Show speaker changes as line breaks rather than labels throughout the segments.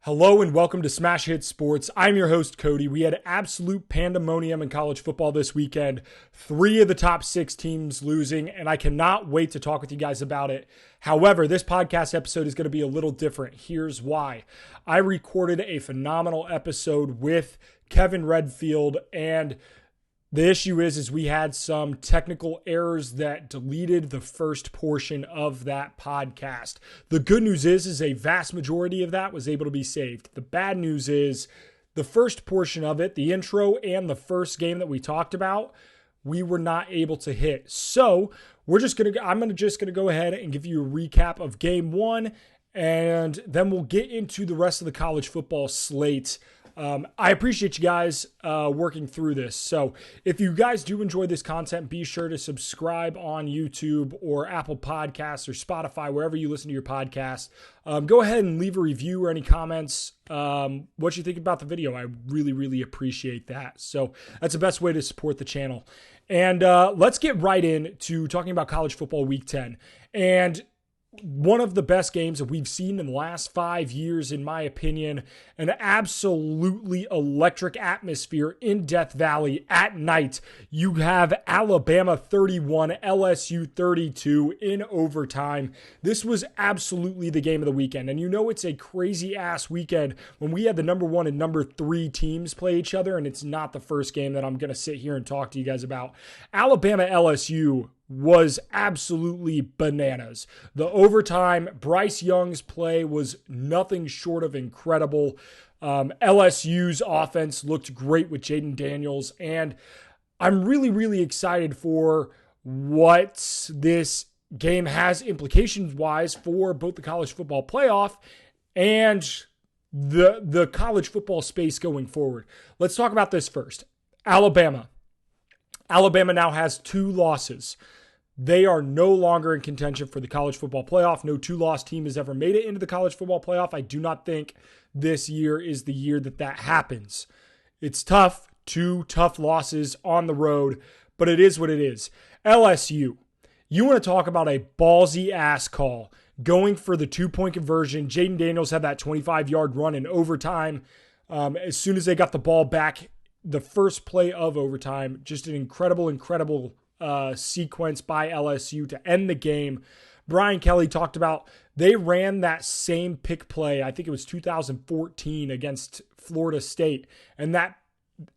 Hello and welcome to Smash Hit Sports. I'm your host, Cody. We had absolute pandemonium in college football this weekend. 3 of the top 6 teams losing, and I cannot wait to talk with you guys about it. However, this podcast episode is going to be a little different. Here's why. I recorded a phenomenal episode with Kevin Redfield, and the issue is we had some technical errors that deleted the first portion of that podcast. The good news is a vast majority of that was able to be saved. The bad news is the first portion of it, the intro and the first game that we talked about, we were not able to hit. So I'm just gonna go ahead and give you a recap of game 1, and then we'll get into the rest of the college football slate. I appreciate you guys working through this. So if you guys do enjoy this content, be sure to subscribe on YouTube or Apple Podcasts or Spotify, wherever you listen to your podcast. Go ahead and leave a review or any comments, what you think about the video. I really, really appreciate that. So that's the best way to support the channel. And let's get right into talking about college football week 10. And one of the best games that we've seen in the last 5 years, in my opinion. An absolutely electric atmosphere in Death Valley at night. You have Alabama 31, LSU 32 in overtime. This was absolutely the game of the weekend. And you know it's a crazy-ass weekend when we had the number 1 and number 3 teams play each other, and it's not the first game that I'm going to sit here and talk to you guys about. Alabama LSU was absolutely bananas. The overtime, Bryce Young's play was nothing short of incredible. LSU's offense looked great with Jaden Daniels, and I'm really, really excited for what this game has implications-wise for both the college football playoff and the college football space going forward. Let's talk about this first. Alabama now has 2 losses. They are no longer in contention for the college football playoff. No 2-loss team has ever made it into the college football playoff. I do not think this year is the year that happens. It's tough, 2 tough losses on the road, but it is what it is. LSU, you want to talk about a ballsy ass call. Going for the 2-point conversion. Jaden Daniels had that 25-yard run in overtime. As soon as they got the ball back, the first play of overtime, just an incredible sequence by LSU to end the game. Brian Kelly talked about they ran that same pick play, I think it was 2014 against Florida State, and that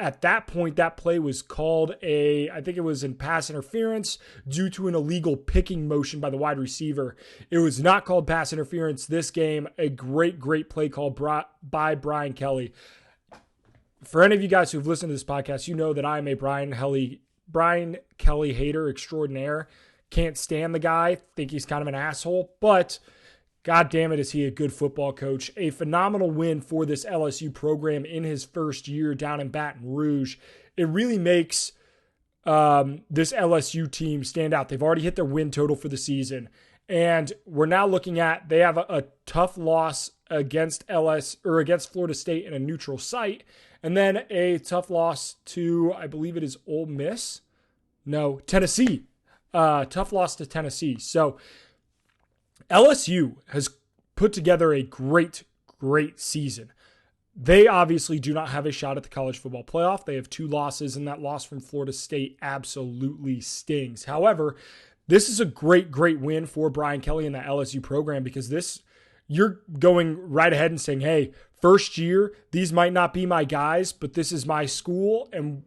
at that point that play was called I think it was in pass interference due to an illegal picking motion by the wide receiver. It was not called pass interference this game. A great play called by Brian Kelly. For any of you guys who've listened to this podcast, you know that I am a Brian Kelly hater extraordinaire. Can't stand the guy. Think he's kind of an asshole. But God damn it, is he a good football coach. A phenomenal win for this LSU program in his first year down in Baton Rouge. It really makes this LSU team stand out. They've already hit their win total for the season. And we're now looking at, they have a tough loss against Florida State in a neutral site. And then a tough loss to, I believe it is Ole Miss. No, Tennessee. Tough loss to Tennessee. So LSU has put together a great season. They obviously do not have a shot at the college football playoff. They have 2 losses, and that loss from Florida State absolutely stings. However, this is a great win for Brian Kelly and the LSU program, because you're going right ahead and saying, hey, first year, these might not be my guys, but this is my school, and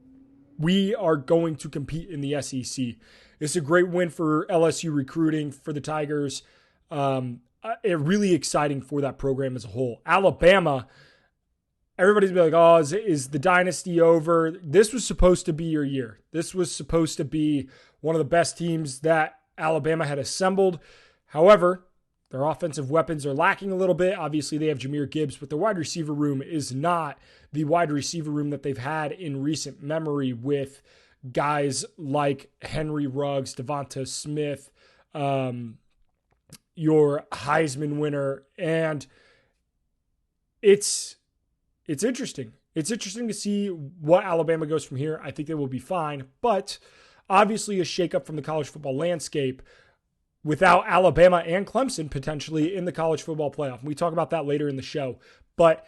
we are going to compete in the SEC. It's a great win for LSU recruiting, for the Tigers. Really exciting for that program as a whole. Alabama, everybody's been like, oh, is the dynasty over? This was supposed to be your year. This was supposed to be one of the best teams that Alabama had assembled. However, their offensive weapons are lacking a little bit. Obviously, they have Jahmyr Gibbs, but their wide receiver room is not the wide receiver room that they've had in recent memory, with guys like Henry Ruggs, Devonta Smith, your Heisman winner. And it's interesting. It's interesting to see what Alabama goes from here. I think they will be fine, but obviously a shakeup from the college football landscape without Alabama and Clemson potentially in the college football playoff. We talk about that later in the show. But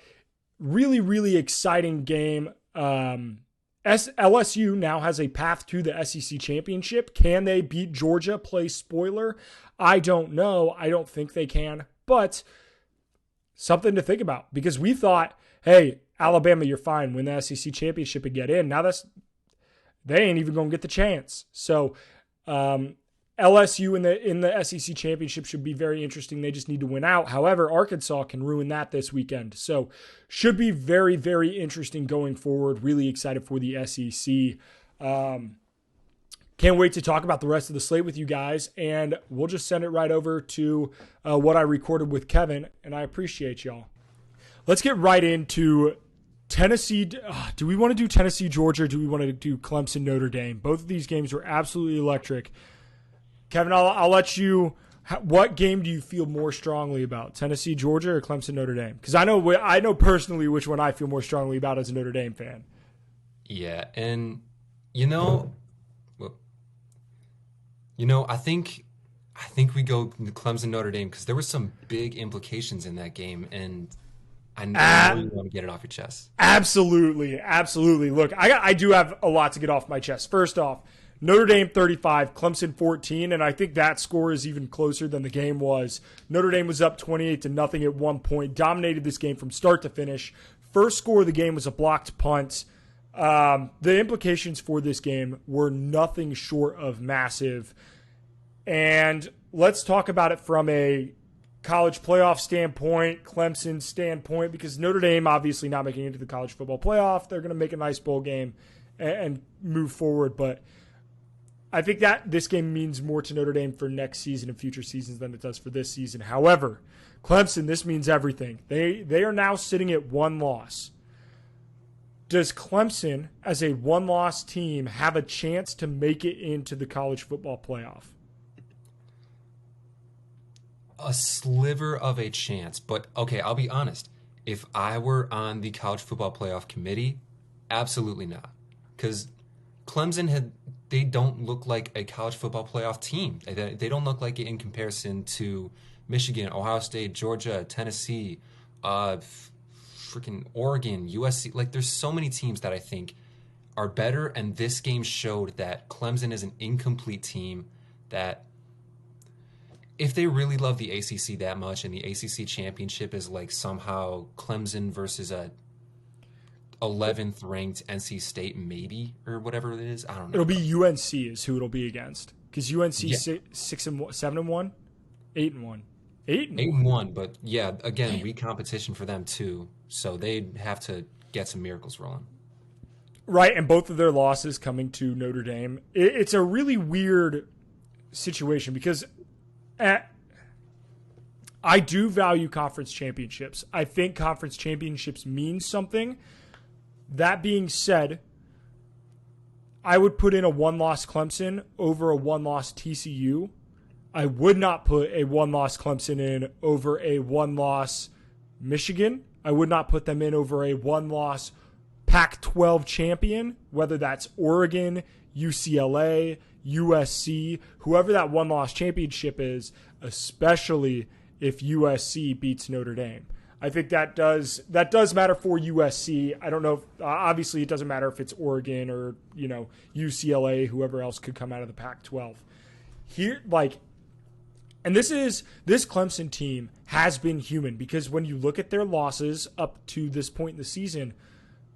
really, really exciting game. LSU now has a path to the SEC championship. Can they beat Georgia? Play spoiler. I don't know. I don't think they can, but something to think about, because we thought, hey, Alabama, you're fine. Win the SEC championship and get in. Now they ain't even going to get the chance. So LSU in the SEC championship should be very interesting. They just need to win out. However, Arkansas can ruin that this weekend. So should be very, very interesting going forward. Really excited for the SEC. Can't wait to talk about the rest of the slate with you guys. And we'll just send it right over to what I recorded with Kevin. And I appreciate y'all. Let's get right into Tennessee. Do we want to do Tennessee, Georgia, or do we want to do Clemson, Notre Dame? Both of these games were absolutely electric. Kevin, I'll let you. What game do you feel more strongly about, Tennessee, Georgia, or Clemson, Notre Dame? Because I know personally which one I feel more strongly about as a Notre Dame fan.
Yeah, and I think we go Clemson, Notre Dame, because there were some big implications in that game, and I know you want to get it off your chest.
Absolutely. Look, I do have a lot to get off my chest. First off, Notre Dame 35, Clemson 14, and I think that score is even closer than the game was. Notre Dame was up 28-0 at one point, dominated this game from start to finish. First score of the game was a blocked punt. The implications for this game were nothing short of massive. And let's talk about it from a college playoff standpoint, Clemson standpoint, because Notre Dame obviously not making it into the college football playoff. They're going to make a nice bowl game and move forward, but I think that this game means more to Notre Dame for next season and future seasons than it does for this season. However, Clemson, this means everything. They are now sitting at one loss. Does Clemson, as a one-loss team, have a chance to make it into the college football playoff?
A sliver of a chance, but okay, I'll be honest. If I were on the college football playoff committee, absolutely not. Because Clemson they don't look like a college football playoff team. They don't look like it in comparison to Michigan, Ohio State, Georgia, Tennessee, freaking Oregon, USC. Like, there's so many teams that I think are better, and this game showed that Clemson is an incomplete team, that if they really love the ACC that much and the ACC championship is like somehow Clemson versus a 11th ranked NC State, maybe, or whatever it is, I don't know.
It'll be UNC is who it'll be against, because UNC 7-1, 8-1,
8-1. But yeah, again, weak competition for them too, so they'd have to get some miracles rolling.
Right, and both of their losses coming to Notre Dame. It's a really weird situation because I do value conference championships. I think conference championships mean something. That being said, I would put in a one-loss Clemson over a one-loss TCU. I would not put a one-loss Clemson in over a one-loss Michigan. I would not put them in over a one-loss Pac-12 champion, whether that's Oregon, UCLA, USC, whoever that one-loss championship is, especially if USC beats Notre Dame. I think that does matter for USC. I don't know if, obviously it doesn't matter if it's Oregon or, UCLA, whoever else could come out of the Pac-12. And this Clemson team has been human, because when you look at their losses up to this point in the season,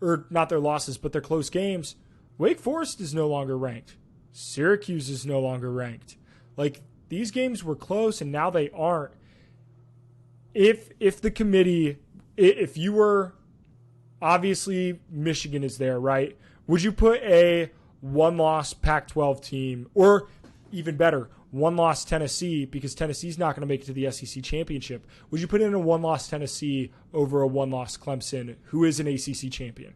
or not their losses, but their close games, Wake Forest is no longer ranked. Syracuse is no longer ranked. Like, these games were close and now they aren't. If the committee, if you were, obviously Michigan is there, right? Would you put a one-loss Pac-12 team, or even better, one-loss Tennessee, because Tennessee's not going to make it to the SEC championship? Would you put in a one-loss Tennessee over a one-loss Clemson, who is an ACC champion?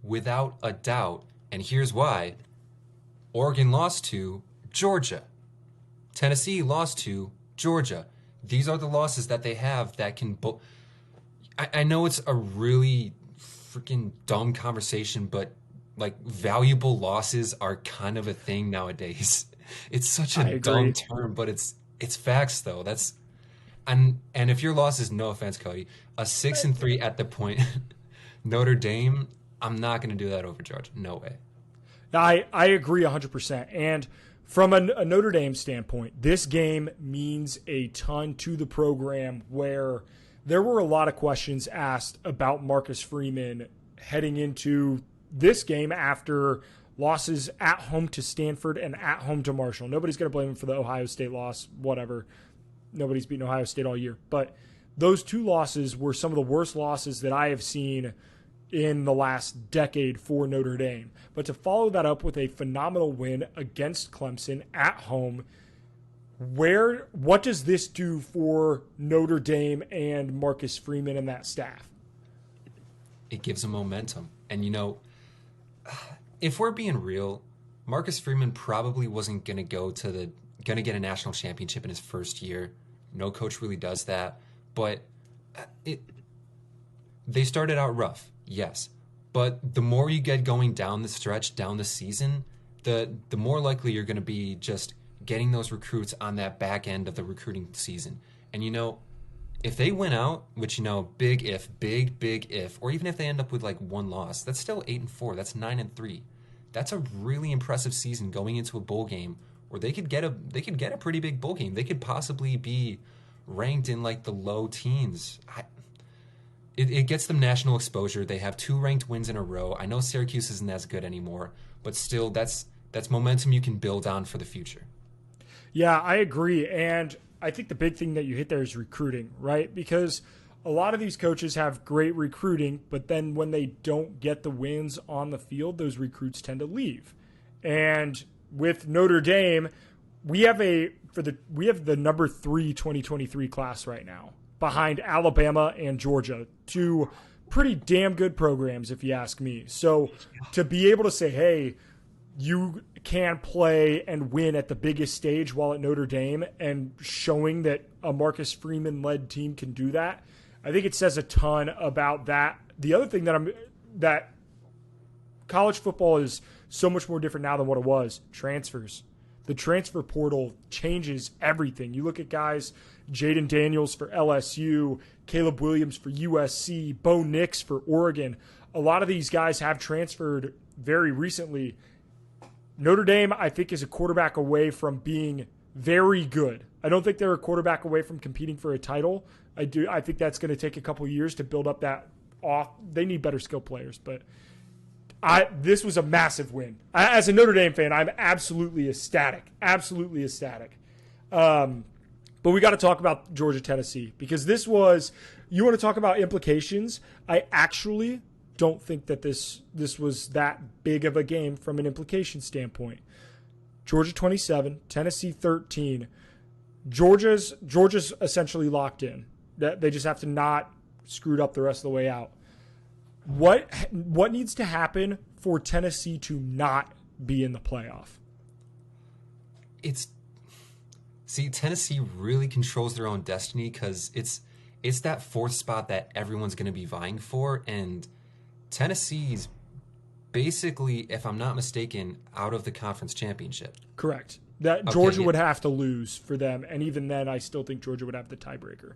Without a doubt, and here's why. Oregon lost to Georgia. Tennessee lost to Georgia. These are the losses that they have that can I know it's a really freaking dumb conversation, but like, valuable losses are kind of a thing nowadays. It's such a dumb term, but it's facts though. And if your loss is, no offense, Cody, a 6-3 at the point, Notre Dame, I'm not going to do that over Georgia. No way.
I agree 100%. And from a Notre Dame standpoint, this game means a ton to the program, where there were a lot of questions asked about Marcus Freeman heading into this game after losses at home to Stanford and at home to Marshall. Nobody's going to blame him for the Ohio State loss, whatever. Nobody's beaten Ohio State all year. But those two losses were some of the worst losses that I have seen in the last decade for Notre Dame. But to follow that up with a phenomenal win against Clemson at home, what does this do for Notre Dame and Marcus Freeman and that staff?
It gives them momentum. And, if we're being real, Marcus Freeman probably wasn't going to get a national championship in his first year. No coach really does that. But they started out rough, yes. But the more you get going down the stretch, down the season, the more likely you're going to be just getting those recruits on that back end of the recruiting season. And, if they win out, which, big if, or even if they end up with like one loss, that's still 8-4. That's 9-3. That's a really impressive season going into a bowl game where they could get a pretty big bowl game. They could possibly be ranked in like the low teens. It gets them national exposure. They have 2 ranked wins in a row. I know Syracuse isn't as good anymore, but still, that's momentum you can build on for the future.
Yeah, I agree. And I think the big thing that you hit there is recruiting, right? Because a lot of these coaches have great recruiting, but then when they don't get the wins on the field, those recruits tend to leave. And with Notre Dame, we have the number 3 2023 class right now, behind Alabama and Georgia, 2 pretty damn good programs, if you ask me. So to be able to say, hey, you can play and win at the biggest stage while at Notre Dame, and showing that a Marcus Freeman-led team can do that, I think it says a ton about that. The other thing that college football is so much more different now than what it was, transfers. The transfer portal changes everything. You look at guys, Jaden Daniels for LSU, Caleb Williams for USC, Bo Nix for Oregon. A lot of these guys have transferred very recently. Notre Dame, I think, is a quarterback away from being very good. I don't think they're a quarterback away from competing for a title. I think that's going to take a couple years to build up that off. They need better skill players, but this was a massive win. As a Notre Dame fan, I'm absolutely ecstatic. Absolutely ecstatic. But we got to talk about Georgia, Tennessee, because this was, you want to talk about implications. I actually don't think that this was that big of a game from an implication standpoint. Georgia 27, Tennessee 13. Georgia's essentially locked in. They just have to not screw it up the rest of the way out. What needs to happen for Tennessee to not be in the playoff?
Tennessee really controls their own destiny, because it's that 4th spot that everyone's going to be vying for, and Tennessee's basically, if I'm not mistaken, out of the conference championship.
Correct. Georgia would have to lose for them, and even then, I still think Georgia would have the tiebreaker.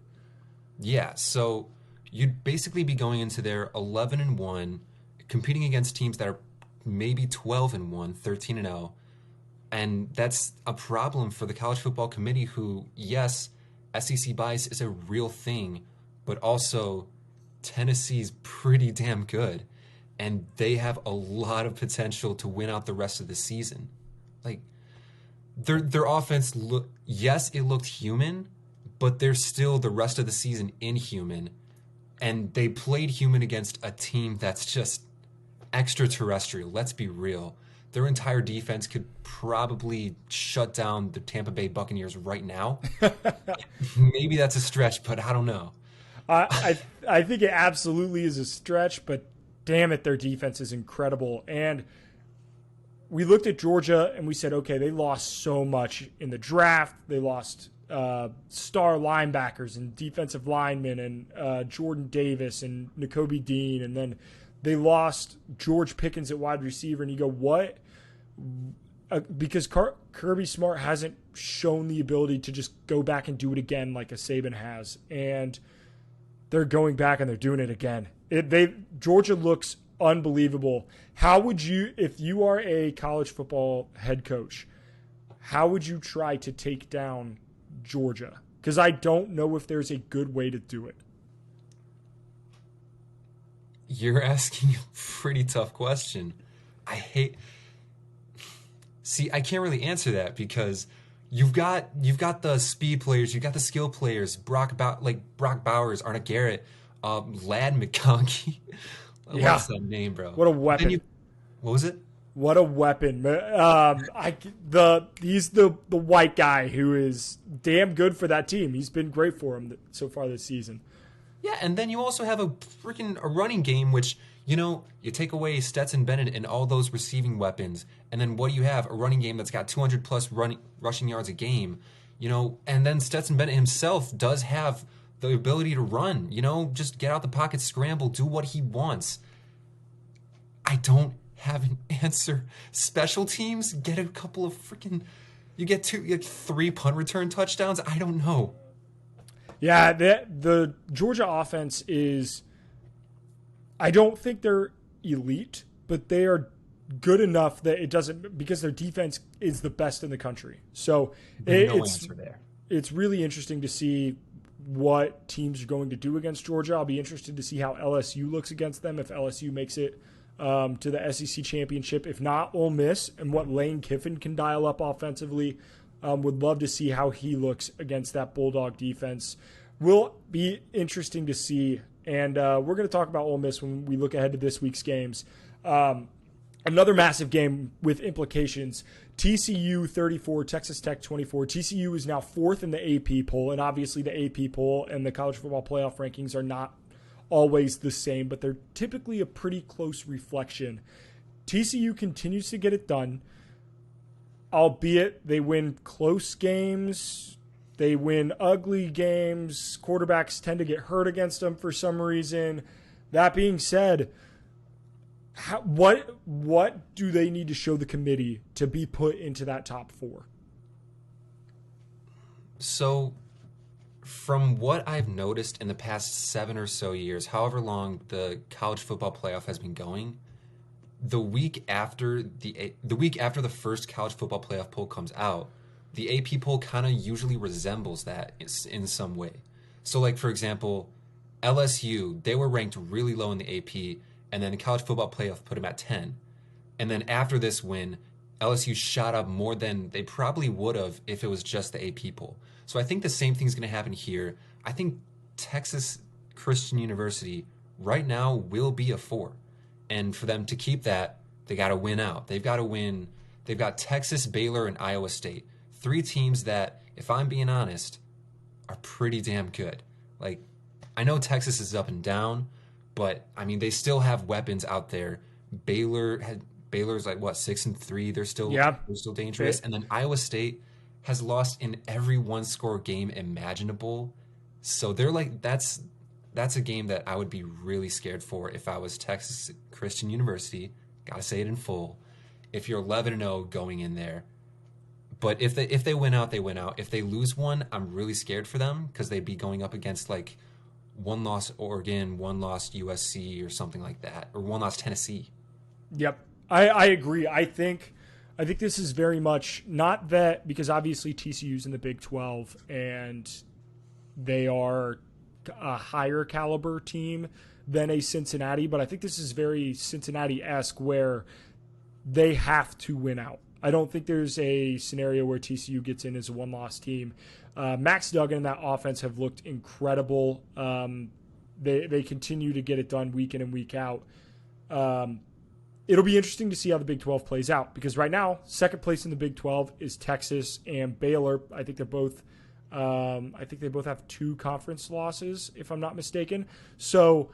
Yeah, so you'd basically be going into there 11-1, competing against teams that are maybe 12-1, 13-0, and that's a problem for the College Football Committee, who, yes, SEC bias is a real thing, but also Tennessee's pretty damn good, and they have a lot of potential to win out the rest of the season. Like, their offense, yes, it looked human, but they're still the rest of the season inhuman, and they played human against a team that's just extraterrestrial. Let's be real. Their entire defense could probably shut down the Tampa Bay Buccaneers right now. Maybe that's a stretch, but I don't know.
I think it absolutely is a stretch, but damn it, their defense is incredible. And we looked at Georgia and we said, okay, they lost so much in the draft. They lost star linebackers and defensive linemen and Jordan Davis and Nakobe Dean, and then they lost George Pickens at wide receiver. And you go, what? because Kirby Smart hasn't shown the ability to just go back and do it again like a Saban has, and they're going back and they're doing it again. Georgia looks unbelievable. How would you, if you are a college football head coach, how would you try to take down Georgia? Because I don't know if there's a good way to do it.
You're asking a pretty tough question. I can't really answer that because you've got the speed players, you've got the skill players, Brock Bowers, Arnett Garrett, Lad McConkey. What's that name, bro?
What a weapon!
What was it?
What a weapon! He's the white guy who is damn good for that team. He's been great for him so far this season.
Yeah, and then you also have a running game, which, you take away Stetson Bennett and all those receiving weapons, and then what do you have? A running game that's got 200-plus rushing yards a game, and then Stetson Bennett himself does have the ability to run, just get out the pocket, scramble, do what he wants. I don't have an answer. Special teams, get a couple of you get 3 punt return touchdowns? I don't know.
Yeah, the Georgia offense is, I don't think they're elite, but they are good enough that it doesn't, because their defense is the best in the country. So it's really interesting to see what teams are going to do against Georgia. I'll be interested to see how LSU looks against them, if LSU makes it to the SEC championship. If not, Ole Miss, and what Lane Kiffin can dial up offensively. Would love to see how he looks against that Bulldog defense. Will be interesting to see. And we're going to talk about Ole Miss when we look ahead to this week's games. Another massive game with implications. TCU 34, Texas Tech 24. TCU is now 4th in the AP poll, and obviously the AP poll and the college football playoff rankings are not always the same, but they're typically a pretty close reflection. TCU continues to get it done, albeit they win close games, they win ugly games, quarterbacks tend to get hurt against them for some reason. That being said, what do they need to show the committee to be put into that top 4?
So, from what I've noticed in the past 7 or so years, however long the college football playoff has been going, the week after the first college football playoff poll comes out, the AP poll kind of usually resembles that in some way. So, like, for example, LSU, they were ranked really low in the AP, and then the college football playoff put them at 10. And then after this win, LSU shot up more than they probably would have if it was just the AP poll. So I think the same thing's going to happen here. I think Texas Christian University right now will be a 4. And for them to keep that, they got to win out. They've got to win. They've got Texas, Baylor, and Iowa State. 3 teams that, if I'm being honest, are pretty damn good. Like, I know Texas is up and down, but, I mean, they still have weapons out there. Baylor's like, 6-3? They're still dangerous. And then Iowa State has lost in every one-score game imaginable. So they're like, that's a game that I would be really scared for if I was Texas Christian University. Got to say it in full. If you're 11-0 going in there. But if they win out, they win out. If they lose one, I'm really scared for them because they'd be going up against like 1-loss Oregon, 1-loss USC or something like that, or 1-loss Tennessee.
Yep, I agree. I think this is very much not that, because obviously TCU's in the Big 12 and they are a higher caliber team than a Cincinnati, but I think this is very Cincinnati-esque where they have to win out. I don't think there's a scenario where TCU gets in as a 1-loss team. Max Duggan and that offense have looked incredible. They continue to get it done week in and week out. It'll be interesting to see how the Big 12 plays out, because right now, second place in the Big 12 is Texas and Baylor. I think they both have 2 conference losses, if I'm not mistaken. So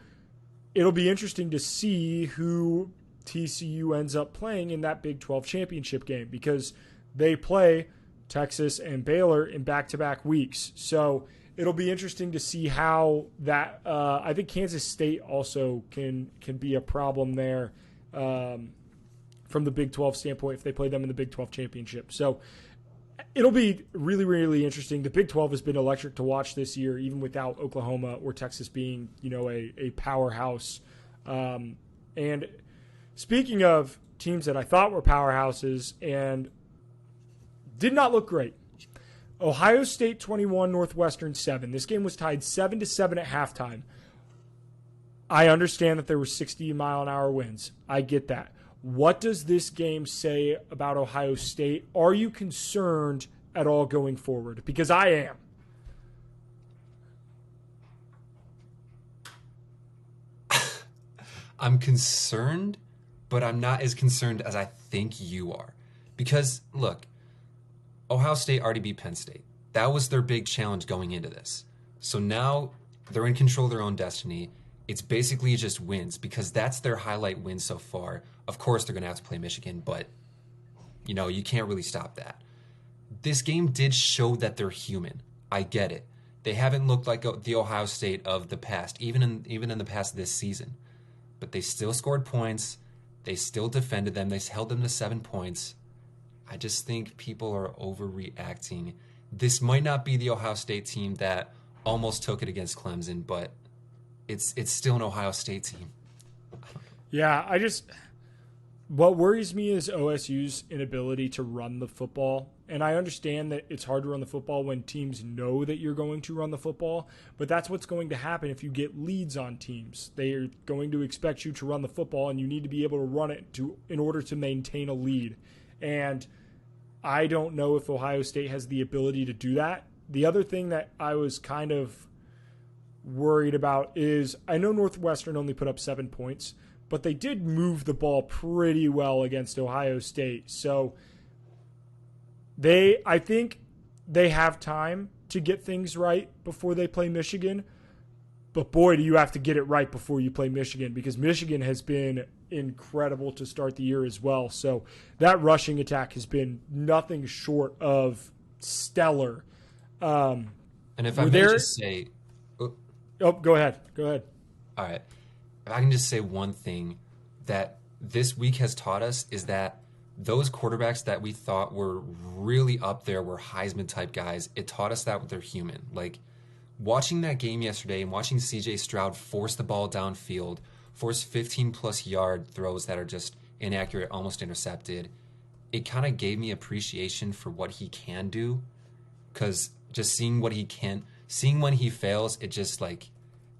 it'll be interesting to see who TCU ends up playing in that Big 12 championship game, because they play Texas and Baylor in back-to-back weeks. So it'll be interesting to see how that. I think Kansas State also can be a problem there from the Big 12 standpoint if they play them in the Big 12 championship. So it'll be really, really interesting. The Big 12 has been electric to watch this year, even without Oklahoma or Texas being, a powerhouse. And speaking of teams that I thought were powerhouses and did not look great, Ohio State 21, Northwestern 7. This game was tied 7-7 at halftime. I understand that there were 60-mile-an-hour winds. I get that. What does this game say about Ohio State? Are you concerned at all going forward? Because I am.
I'm concerned, but I'm not as concerned as I think you are. Because, look, Ohio State already beat Penn State. That was their big challenge going into this. So now they're in control of their own destiny. It's basically just wins because that's their highlight win so far. Of course, they're going to have to play Michigan, but, you can't really stop that. This game did show that they're human. I get it. They haven't looked like the Ohio State of the past, even in the past this season. But they still scored points. They still defended them. They held them to 7 points. I just think people are overreacting. This might not be the Ohio State team that almost took it against Clemson, but it's still an Ohio State team.
Yeah, what worries me is OSU's inability to run the football. And I understand that it's hard to run the football when teams know that you're going to run the football, but that's what's going to happen if you get leads on teams. They are going to expect you to run the football, and you need to be able to run it in order to maintain a lead. And I don't know if Ohio State has the ability to do that. The other thing that I was kind of worried about is I know Northwestern only put up 7 points, but they did move the ball pretty well against Ohio State. So I think they have time to get things right before they play Michigan. But boy, do you have to get it right before you play Michigan, because Michigan has been incredible to start the year as well. So that rushing attack has been nothing short of stellar.
And if I may just say...
Oh, go ahead. All
right. If I can just say one thing that this week has taught us is that those quarterbacks that we thought were really up there were Heisman-type guys. It taught us that they're human. Like, watching that game yesterday and watching C.J. Stroud force the ball downfield, force 15-plus yard throws that are just inaccurate, almost intercepted, it kind of gave me appreciation for what he can do, because just seeing when he fails, it just,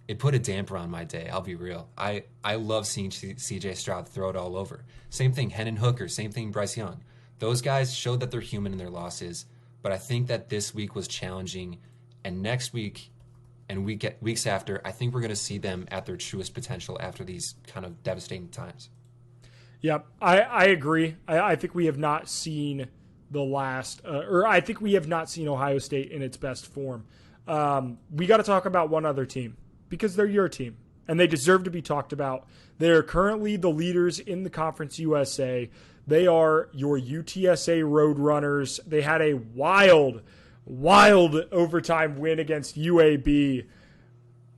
it put a damper on my day. I'll be real. I love seeing C.J. Stroud throw it all over. Same thing, Hendon Hooker. Same thing, Bryce Young. Those guys showed that they're human in their losses, but I think that this week was challenging, and next week and weeks after, I think we're going to see them at their truest potential after these kind of devastating times.
Yep, I agree. I think we have not seen I think we have not seen Ohio State in its best form. We got to talk about one other team, because they're your team, and they deserve to be talked about. They're currently the leaders in the Conference USA. They are your UTSA Roadrunners. They had a wild overtime win against UAB,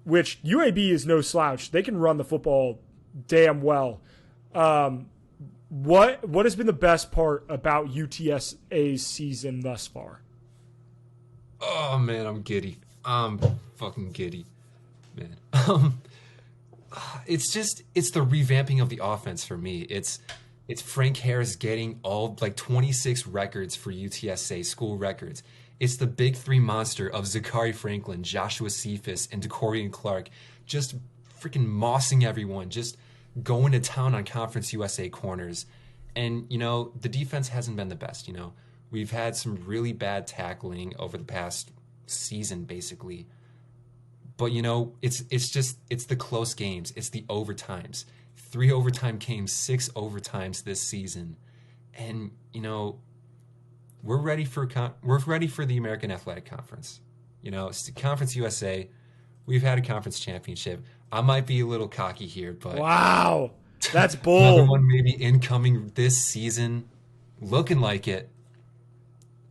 which UAB is no slouch. They can run the football damn well. What has been the best part about UTSA's season thus far?
Oh, man, I'm giddy. I'm fucking giddy. Man. It's the revamping of the offense for me. It's Frank Harris getting all 26 records for UTSA, school records. It's the big three monster of Zachary Franklin, Joshua Cephas, and DeCorian Clark just freaking mossing everyone, just going to town on Conference USA corners. And, the defense hasn't been the best, We've had some really bad tackling over the past season, basically. But, it's the close games. It's the overtimes. 3 overtime games, 6 overtimes this season. And, we're ready for the American Athletic Conference. It's the Conference USA. We've had a conference championship. I might be a little cocky here, but...
Wow, that's bold.
Another one maybe incoming this season, looking like it.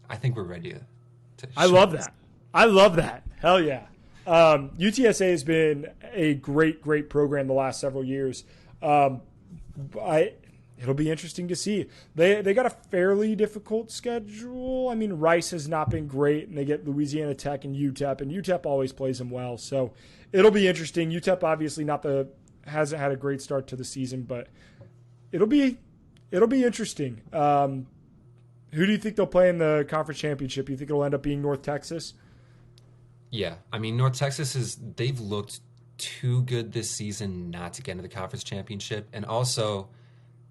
I think we're ready to
I love that. Hell yeah. UTSA has been a great program the last several years. it'll be interesting to see. They got a fairly difficult schedule. I mean, Rice has not been great, and they get Louisiana Tech and UTEP, and UTEP always plays them well. So it'll be interesting. UTEP obviously hasn't had a great start to the season, but it'll be interesting. Who do you think they'll play in the conference championship? You think it'll end up being North Texas?
Yeah, I mean, North Texas they've looked too good this season not to get into the conference championship, and also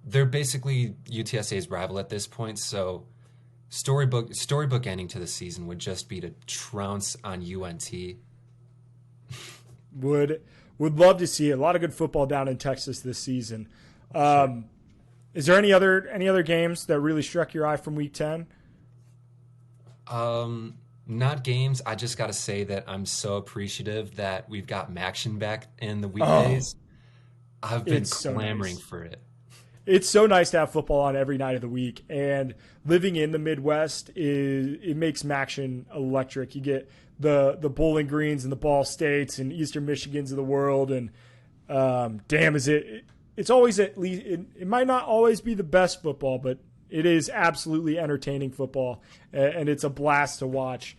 they're basically UTSA's rival at this point. So storybook ending to the season would just be to trounce on UNT.
Would love to see it. A lot of good football down in Texas this season. Sure. Is there any other games that really struck your eye from Week 10?
Not games. I just got to say that I'm so appreciative that we've got Maction back in the weekdays. I've been clamoring for it.
It's so nice to have football on every night of the week, and living in the Midwest it makes Maction electric. You get the Bowling Greens and the Ball States and Eastern Michigans of the world, and it's always at least it might not always be the best football, but it is absolutely entertaining football, and it's a blast to watch.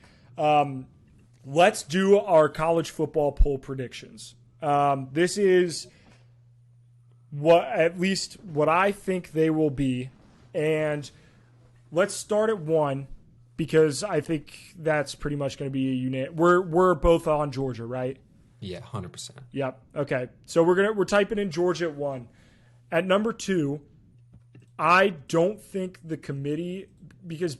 Let's do our college football poll predictions. This is at least what I think they will be, and let's start at 1 because I think that's pretty much going to be a unit. We're both on Georgia, right?
Yeah, 100%.
Yep. Okay. So we're typing in Georgia at 1. At number 2, I don't think the committee, because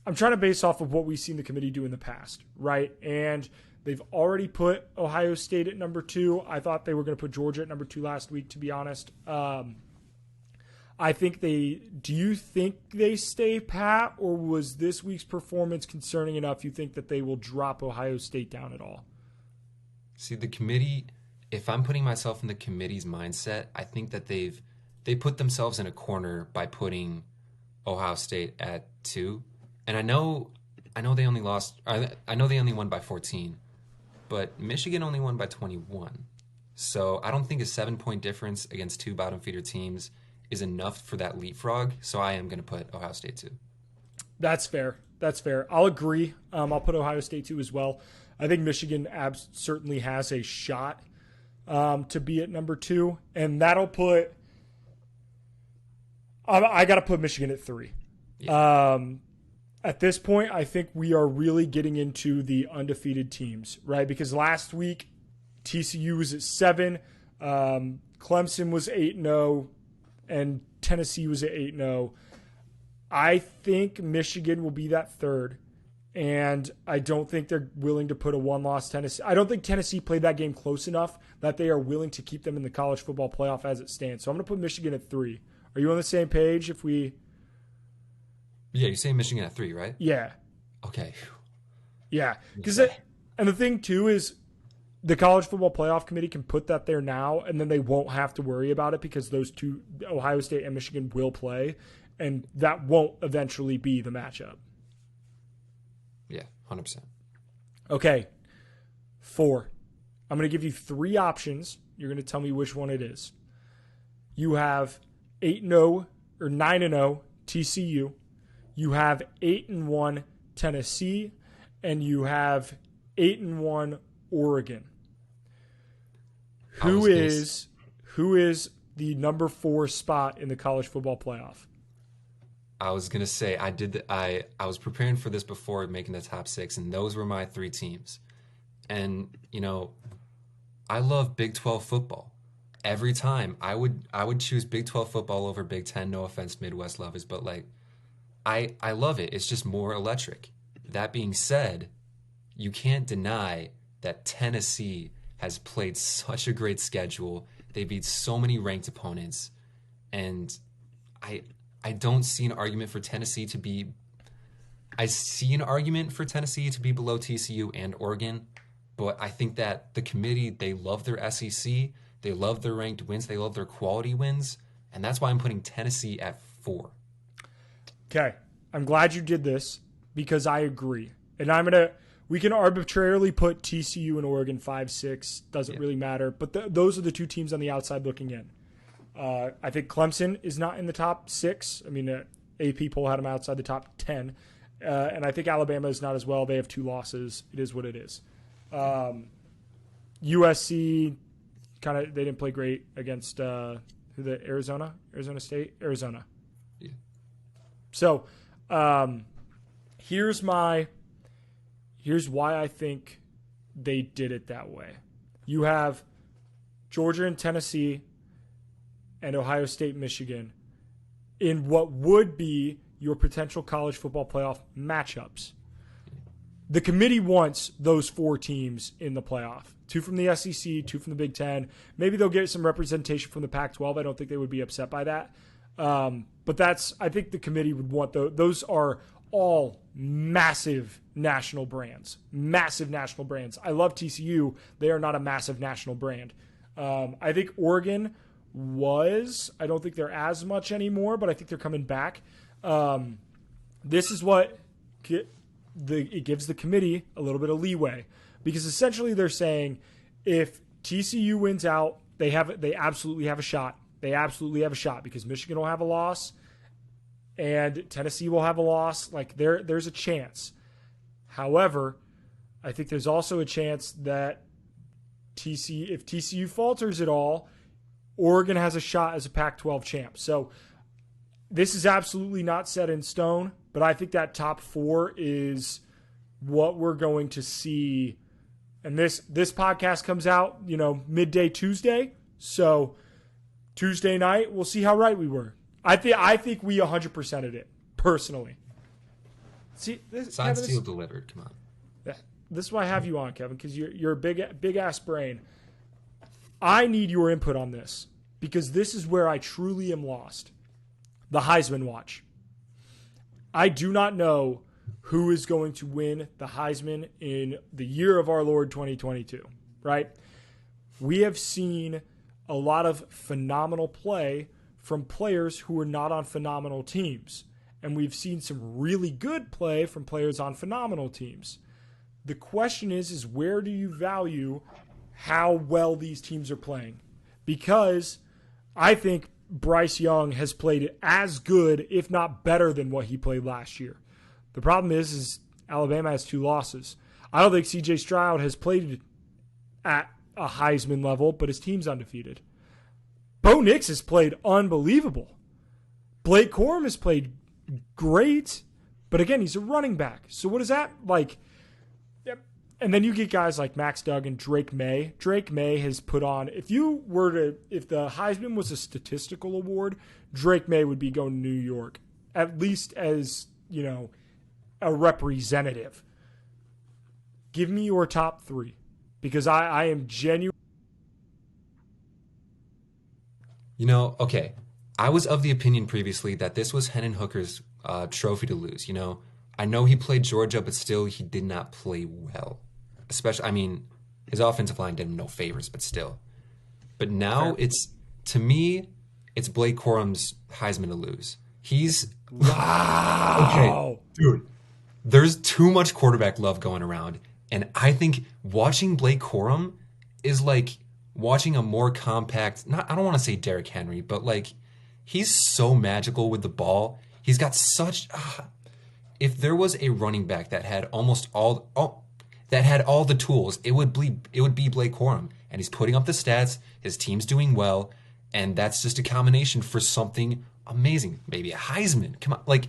I'm trying to base off of what we've seen the committee do in the past, right? And they've already put Ohio State at number 2. I thought they were going to put Georgia at number 2 last week, to be honest. I think do you think they stay pat, or was this week's performance concerning enough you think that they will drop Ohio State down at all?
See, the committee, if I'm putting myself in the committee's mindset, I think that they put themselves in a corner by putting Ohio State at 2. And I know they only won by 14, but Michigan only won by 21. So I don't think a 7-point difference against 2 bottom feeder teams is enough for that leapfrog. So I am going to put Ohio State 2.
That's fair. I'll agree. I'll put Ohio State 2 as well. I think Michigan certainly has a shot to be at number 2, and that'll put. I got to put Michigan at 3. Yeah. At this point, I think we are really getting into the undefeated teams, right? Because last week, TCU was at 7, Clemson was 8-0, and Tennessee was at 8-0. I think Michigan will be that 3rd, and I don't think they're willing to put a one-loss Tennessee. I don't think Tennessee played that game close enough that they are willing to keep them in the college football playoff as it stands. So I'm going to put Michigan at 3. Are you on the same page if we...
Yeah, you're saying Michigan at 3, right?
Yeah.
Okay.
Yeah. And the thing, too, is the College Football Playoff Committee can put that there now, and then they won't have to worry about it because those two, Ohio State and Michigan, will play, and that won't eventually be the matchup.
Yeah, 100%.
Okay. 4. I'm going to give you 3 options. You're going to tell me which one it is. You have 8-0 or 9-0 TCU. You have 8-1 Tennessee, and you have 8-1 Oregon. Who is the number 4 spot in the college football playoff?
I was gonna say I was preparing for this before making the top 6, and those were my 3 teams. And I love Big 12 football. Every time I would choose Big 12 football over Big 10. No offense, Midwest lovers, but I love it. It's just more electric. That being said, you can't deny that Tennessee has played such a great schedule. They beat so many ranked opponents, and I don't see an argument for Tennessee to be. I see an argument for Tennessee to be below TCU and Oregon, but I think that the committee, they love their SEC, they love their ranked wins, they love their quality wins, and that's why I'm putting Tennessee at 4.
Okay, I'm glad you did this because I agree, and we can arbitrarily put TCU and Oregon 5-6. Doesn't really matter, but those are the 2 teams on the outside looking in. I think Clemson is not in the top 6. I mean, AP poll had them outside the top 10. And I think Alabama is not as well. They have 2 losses. It is what it is. USC, they didn't play great against Arizona State? Arizona.
Yeah.
So here's why I think they did it that way. You have Georgia and Tennessee and Ohio State, Michigan in what would be your potential college football playoff matchups. The committee wants those 4 teams in the playoff. 2 from the SEC, 2 from the Big Ten. Maybe they'll get some representation from the Pac-12. I don't think they would be upset by that. But I think the committee would want those are all massive national brands. Massive national brands. I love TCU. They are not a massive national brand. I think Oregon I don't think they're as much anymore, but I think they're coming back. This is what it gives the committee a little bit of leeway, because essentially they're saying if TCU wins out, they absolutely have a shot. They absolutely have a shot because Michigan will have a loss and Tennessee will have a loss. Like there's a chance. However, I think there's also a chance that if TCU falters at all, Oregon has a shot as a Pac-12 champ. So this is absolutely not set in stone, but I think that top 4 is what we're going to see. And this podcast comes out, midday Tuesday. So Tuesday night, we'll see how right we were. I think we 100%ed it, personally. See,
Signed, sealed, delivered. Come on.
This is why I have you on, Kevin, because you're a big ass brain. I need your input on this because this is where I truly am lost. The Heisman watch. I do not know who is going to win the Heisman in the year of our Lord 2022, right? We have seen a lot of phenomenal play from players who are not on phenomenal teams. And we've seen some really good play from players on phenomenal teams. The question is where do you value how well these teams are playing? Because I think Bryce Young has played as good, if not better, than what he played last year. The problem is Alabama has 2 losses. I don't think C.J. Stroud has played at a Heisman level, but his team's undefeated. Bo Nix has played unbelievable. Blake Corum has played great, but again, he's a running back. So what is that like? And then you get guys like Max Duggan, Drake May. Drake May has put on, if the Heisman was a statistical award, Drake May would be going to New York, at least as, a representative. Give me your top 3 because I am genuine.
Okay. I was of the opinion previously that this was Hendon Hooker's trophy to lose. I know he played Georgia, but still he did not play well. Especially, his offensive line did him no favors, but still. But now to me, it's Blake Corum's Heisman to lose.
Wow.
Okay, dude, there's too much quarterback love going around. And I think watching Blake Corum is like watching a more compact, I don't want to say Derrick Henry, but like he's so magical with the ball. He's got such, if there was a running back that had that had all the tools, it would be Blake Corum. And he's putting up the stats, his team's doing well, and that's just a combination for something amazing. Maybe a Heisman. Come on, like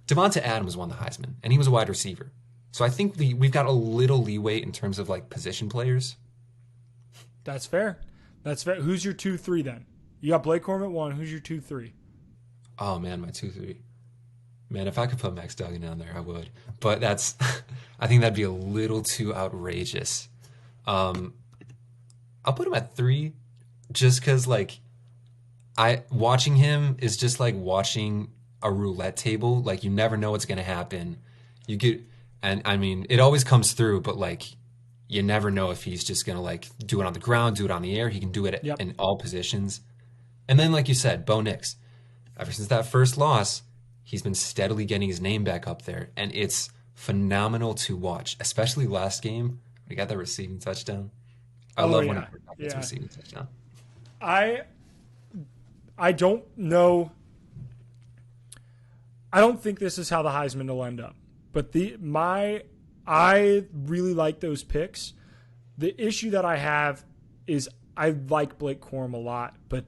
Devonta Adams won the Heisman, and he was a wide receiver. So I think we've got a little leeway in terms of like position players.
That's fair. Who's your 2-3 then? You got Blake Corum at 1. Who's your 2-3?
Oh man, my 2-3. Man, if I could put Max Duggan down there, I would. But I think that'd be a little too outrageous. I'll put him at 3 just because, like, watching him is just like watching a roulette table. Like, you never know what's going to happen. It always comes through, but, like, you never know if he's just going to, like, do it on the ground, do it on the air. He can do it in all positions. And then, like you said, Bo Nix. Ever since that first loss, he's been steadily getting his name back up there, and it's phenomenal to watch, especially last game when he got that receiving touchdown. I love when he gets a receiving touchdown.
I don't know. I don't think this is how the Heisman will end up. But I really like those picks. The issue that I have is I like Blake Corum a lot, but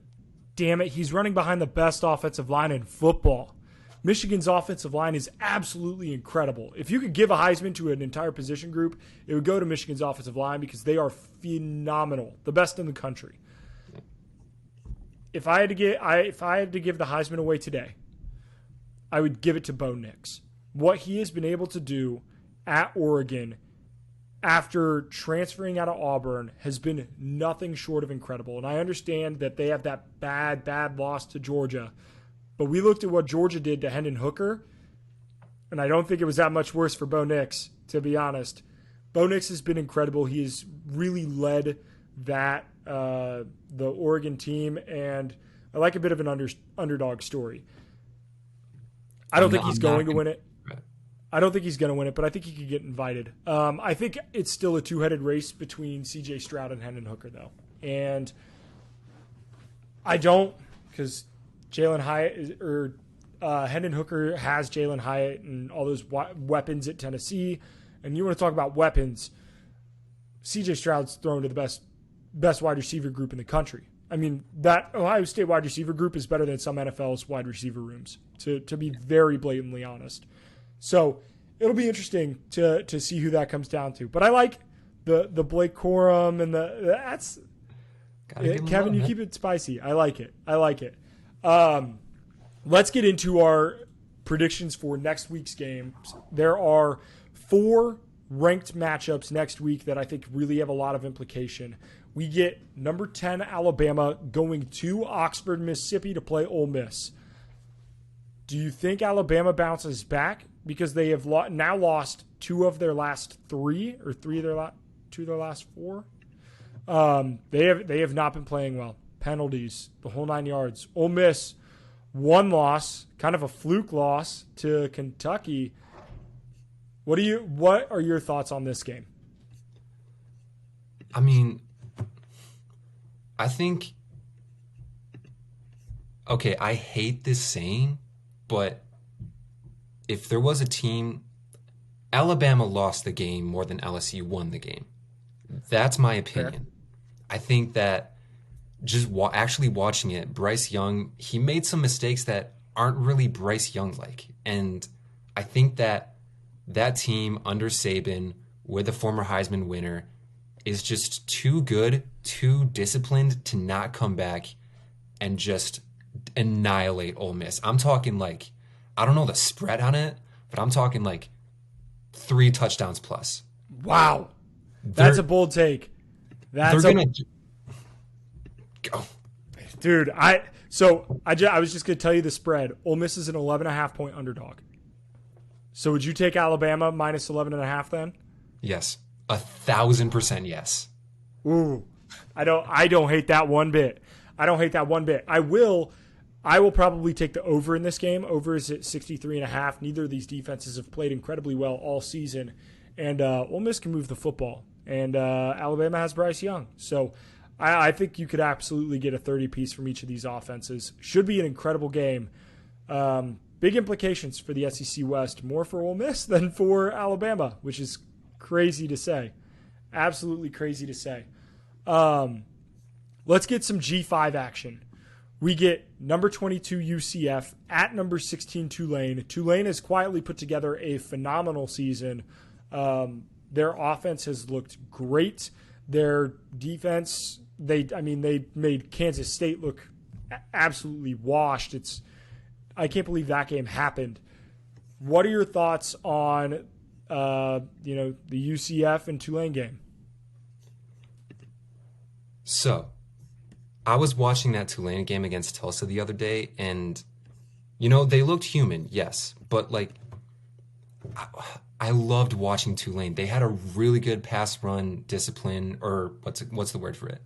damn it, he's running behind the best offensive line in football. Michigan's offensive line is absolutely incredible. If you could give a Heisman to an entire position group, it would go to Michigan's offensive line because they are phenomenal, the best in the country. If I had to give the Heisman away today, I would give it to Bo Nix. What he has been able to do at Oregon after transferring out of Auburn has been nothing short of incredible. And I understand that they have that bad loss to Georgia. But we looked at what Georgia did to Hendon Hooker, and I don't think it was that much worse for Bo Nix, to be honest. Bo Nix has been incredible. He has really led the Oregon team, and I like a bit of an underdog story. I don't think he's going to win it. I don't think he's going to win it, but I think he could get invited. I think it's still a two-headed race between C.J. Stroud and Hendon Hooker, though. And I don't, because Jalen Hyatt Hendon Hooker has Jalen Hyatt and all those weapons at Tennessee. And you want to talk about weapons, C.J. Stroud's thrown to the best wide receiver group in the country. I mean, that Ohio State wide receiver group is better than some NFL's wide receiver rooms, to be very blatantly honest. So it'll be interesting to see who that comes down to. But I like the Blake Corum and that's Kevin. You keep it spicy. I like it. Let's get into our predictions for next week's games. There are 4 ranked matchups next week that I think really have a lot of implication. We get number 10 Alabama going to Oxford, Mississippi to play Ole Miss. Do you think Alabama bounces back? Because they have now lost 2 of their last 3, or 2 of their last 4. They have not been playing well. Penalties, the whole 9 yards. Ole Miss, 1 loss, kind of a fluke loss to Kentucky. What are your thoughts on this game?
I mean, I think, okay, I hate this saying, but if there was a team, Alabama lost the game more than LSU won the game. That's my opinion. Fair. I think that just actually watching it, Bryce Young, he made some mistakes that aren't really Bryce Young-like. And I think that team under Saban with a former Heisman winner is just too good, too disciplined to not come back and just annihilate Ole Miss. I'm talking like, I don't know the spread on it, but I'm talking like 3 touchdowns plus.
Wow. That's a bold take. Go. Dude, I was just going to tell you the spread. Ole Miss is an 11.5 point underdog. So would you take Alabama minus 11.5 then?
Yes. 1,000% yes.
Ooh. I don't hate that one bit. I will probably take the over in this game. Over is at 63.5. Neither of these defenses have played incredibly well all season. And Ole Miss can move the football. And Alabama has Bryce Young. So I think you could absolutely get a 30-piece from each of these offenses. Should be an incredible game. Big implications for the SEC West. More for Ole Miss than for Alabama, which is crazy to say. Absolutely crazy to say. Let's get some G5 action. We get number 22 UCF at number 16 Tulane. Tulane has quietly put together a phenomenal season. Their offense has looked great. Their defense, they made Kansas State look absolutely washed. I can't believe that game happened. What are your thoughts on the UCF and Tulane game?
So, I was watching that Tulane game against Tulsa the other day, and they looked human, yes, but I loved watching Tulane. They had a really good pass run discipline, or what's the word for it?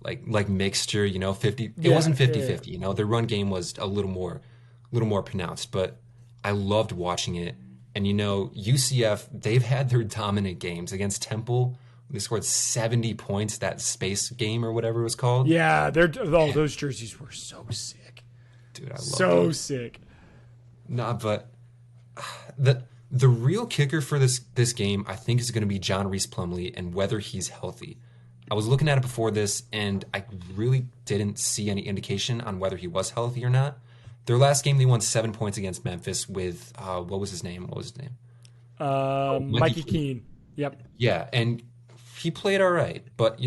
Like mixture, 50. It wasn't 50-50. Yeah. Their run game was a little more pronounced, but I loved watching it. And UCF, they've had their dominant games against Temple. They scored 70 points, that space game or whatever it was called.
Yeah, those jerseys were so sick.
Dude, I love
so
those.
Sick.
Nah, but the real kicker for this game, I think, is going to be John Reese Plumlee and whether he's healthy. I was looking at it before this, and I really didn't see any indication on whether he was healthy or not. Their last game, they won 7 points against Memphis with what was his name?
Mikey Keene. Yep.
Yeah, and he played all right, but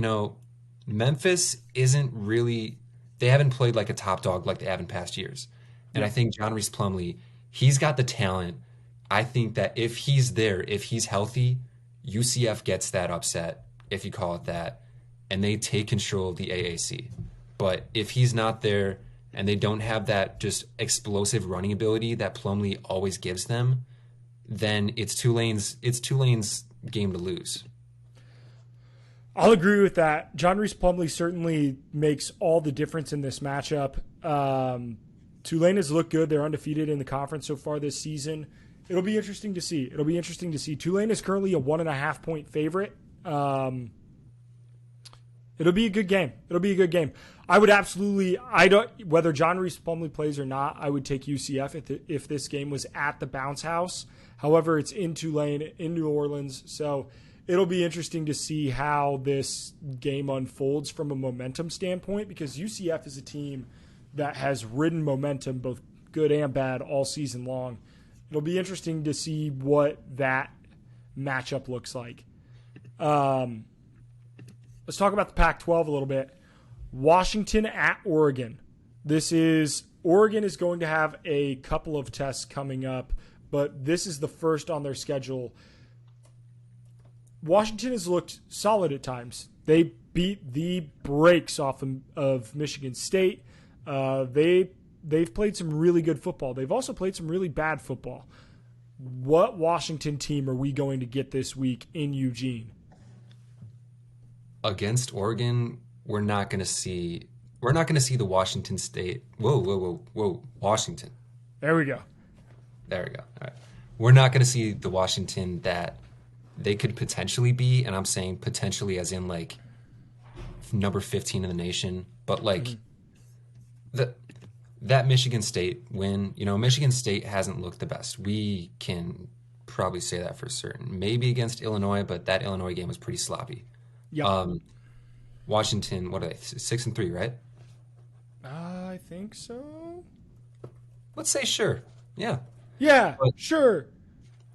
Memphis isn't really. They haven't played like a top dog like they have in past years, and I think John Reese Plumlee, he's got the talent. I think that if he's there, if he's healthy, UCF gets that upset, if you call it that, and they take control of the AAC. But if he's not there and they don't have that just explosive running ability that Plumlee always gives them, then it's Tulane's game to lose.
I'll agree with that. John Reese Plumlee certainly makes all the difference in this matchup. Tulane has looked good. They're undefeated in the conference so far this season. It'll be interesting to see. Tulane is currently a 1.5-point favorite. It'll be a good game. I would absolutely, whether John Reese Plumlee plays or not, I would take UCF if this game was at the Bounce House. However, it's in Tulane, in New Orleans, so it'll be interesting to see how this game unfolds from a momentum standpoint, because UCF is a team that has ridden momentum, both good and bad, all season long. It'll be interesting to see what that matchup looks like. Let's talk about the Pac-12 a little bit. Washington at Oregon. Oregon is going to have a couple of tests coming up, but this is the first on their schedule. Washington has looked solid at times. They beat the brakes off of Michigan State. They've played some really good football. They've also played some really bad football. What Washington team are we going to get this week in Eugene?
Against Oregon, we're not going to see the Washington State. Whoa, Washington.
There we go.
All right. We're not going to see the Washington that they could potentially be, and I'm saying potentially as in like number 15 in the nation, but like that Michigan State win, Michigan State hasn't looked the best. We can probably say that for certain. Maybe against Illinois, but that Illinois game was pretty sloppy.
Yeah.
Washington, what are they? 6-3, right?
I think so.
Let's say sure. Yeah.
Yeah, sure.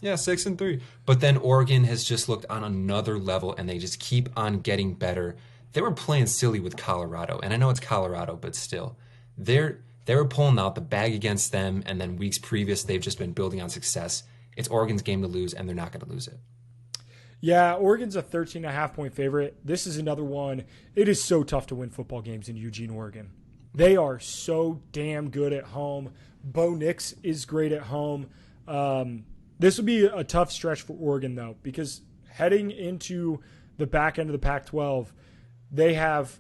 Yeah, 6-3. But then Oregon has just looked on another level, and they just keep on getting better. They were playing silly with Colorado, and I know it's Colorado, but still, they were pulling out the bag against them, and then weeks previous, they've just been building on success. It's Oregon's game to lose, and they're not going to lose it.
Yeah, Oregon's a 13.5-point favorite. This is another one. It is so tough to win football games in Eugene, Oregon. They are so damn good at home. Bo Nix is great at home. This would be a tough stretch for Oregon, though, because heading into the back end of the Pac-12, they have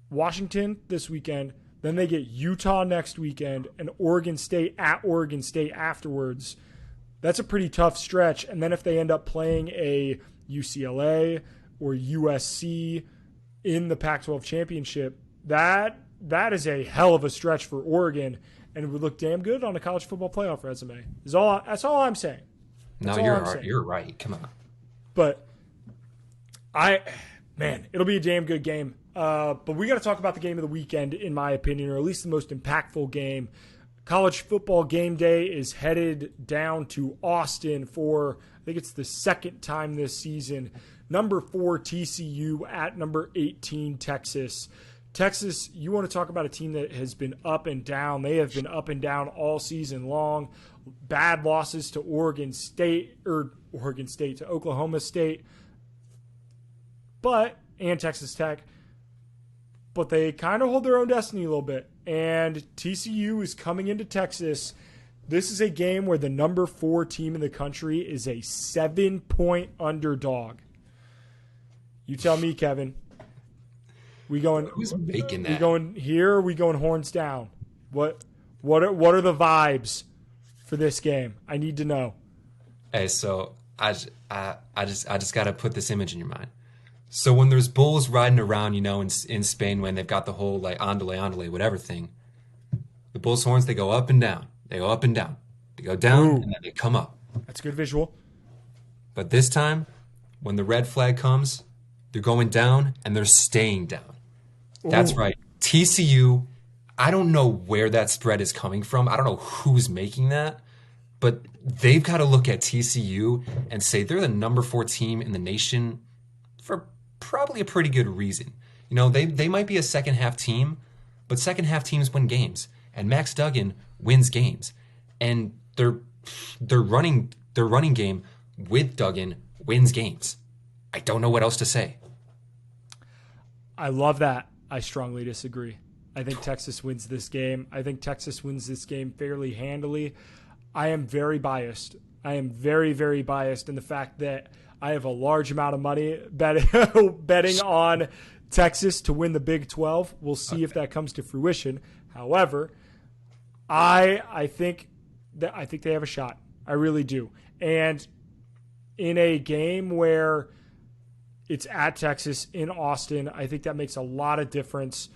Washington this weekend, then they get Utah next weekend, and Oregon State at Oregon State afterwards. That's a pretty tough stretch. And then if they end up playing a UCLA or USC in the Pac-12 championship, that is a hell of a stretch for Oregon, and it would look damn good on a college football playoff resume. That's all I'm saying.
You're right. Come on.
But it'll be a damn good game. But we got to talk about the game of the weekend, in my opinion, or at least the most impactful game. College football game day is headed down to Austin for, I think it's the second time this season. Number 4 TCU at number 18 Texas. Texas, you want to talk about a team that has been up and down. They have been up and down all season long. Bad losses to Oregon State to Oklahoma State, and Texas Tech. But they kind of hold their own destiny a little bit. And TCU is coming into Texas. This is a game where the number 4 team in the country is a 7-point underdog. You tell me, Kevin.
Who's making that?
We going here? Or we going horns down? What are the vibes for this game? I need to know.
Hey, so I just got to put this image in your mind. So when there's bulls riding around, in Spain when they've got the whole like andale, whatever thing, the bull's horns, they go up and down. They go up and down. They go down
Ooh.
and then they come up.
That's a good visual.
But this time, when the red flag comes, they're going down and they're staying down. That's right. TCU, I don't know where that spread is coming from. I don't know who's making that. But they've got to look at TCU and say they're the number 4 team in the nation for probably a pretty good reason. They might be a second half team, but second half teams win games. And Max Duggan wins games. And their running game with Duggan wins games. I don't know what else to say.
I love that. I strongly disagree. I think Texas wins this game. I think Texas wins this game fairly handily. I am very biased. I am very, very biased in the fact that I have a large amount of money betting on Texas to win the Big 12. We'll see if that comes to fruition. However, I think they have a shot. I really do. And in a game where it's at Texas in Austin, I think that makes a lot of difference.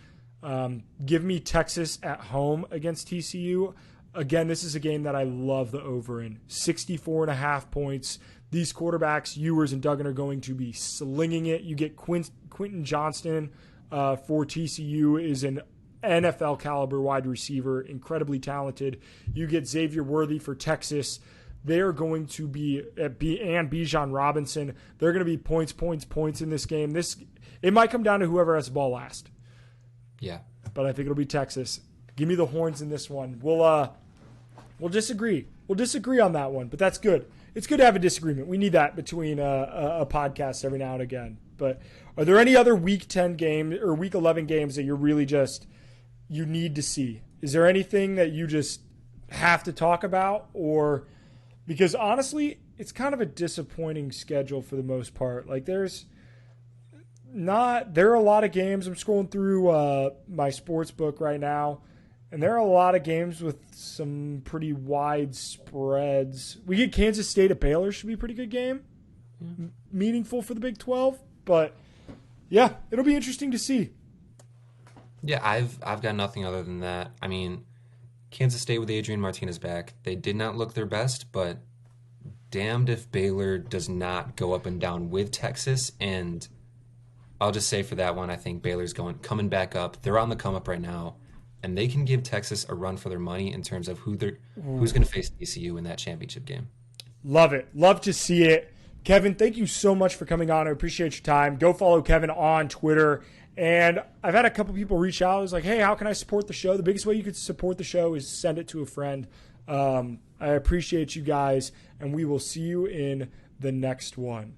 Give me Texas at home against TCU. Again, this is a game that I love the over in. 64.5 points. These quarterbacks, Ewers and Duggan, are going to be slinging it. You get Quentin Johnston for TCU, is an NFL caliber wide receiver, incredibly talented. You get Xavier Worthy for Texas. They're going to be and Bijan Robinson. They're going to be points in this game. It might come down to whoever has the ball last.
Yeah,
but I think it'll be Texas. Give me the horns in this one. We'll disagree. We'll disagree on that one, but that's good. It's good to have a disagreement. We need that between a podcast every now and again. But are there any other Week 10 games or Week 11 games that you're really you need to see? Is there anything that you just have to talk about? Or because honestly, it's kind of a disappointing schedule for the most part. Like there are a lot of games. I'm scrolling through my sports book right now, and there are a lot of games with some pretty wide spreads. We get Kansas State at Baylor, should be a pretty good game. Meaningful for the Big 12, but yeah, it'll be interesting to see.
Yeah, I've got nothing other than that. I mean, Kansas State with Adrian Martinez back, they did not look their best, but damned if Baylor does not go up and down with Texas. And I'll just say for that one, I think Baylor's coming back up. They're on the come up right now, and they can give Texas a run for their money in terms of who's going to face TCU in that championship game.
Love it. Love to see it. Kevin, thank you so much for coming on. I appreciate your time. Go follow Kevin on Twitter. And I've had a couple people reach out. I was like, hey, how can I support the show? The biggest way you could support the show is send it to a friend. I appreciate you guys, and we will see you in the next one.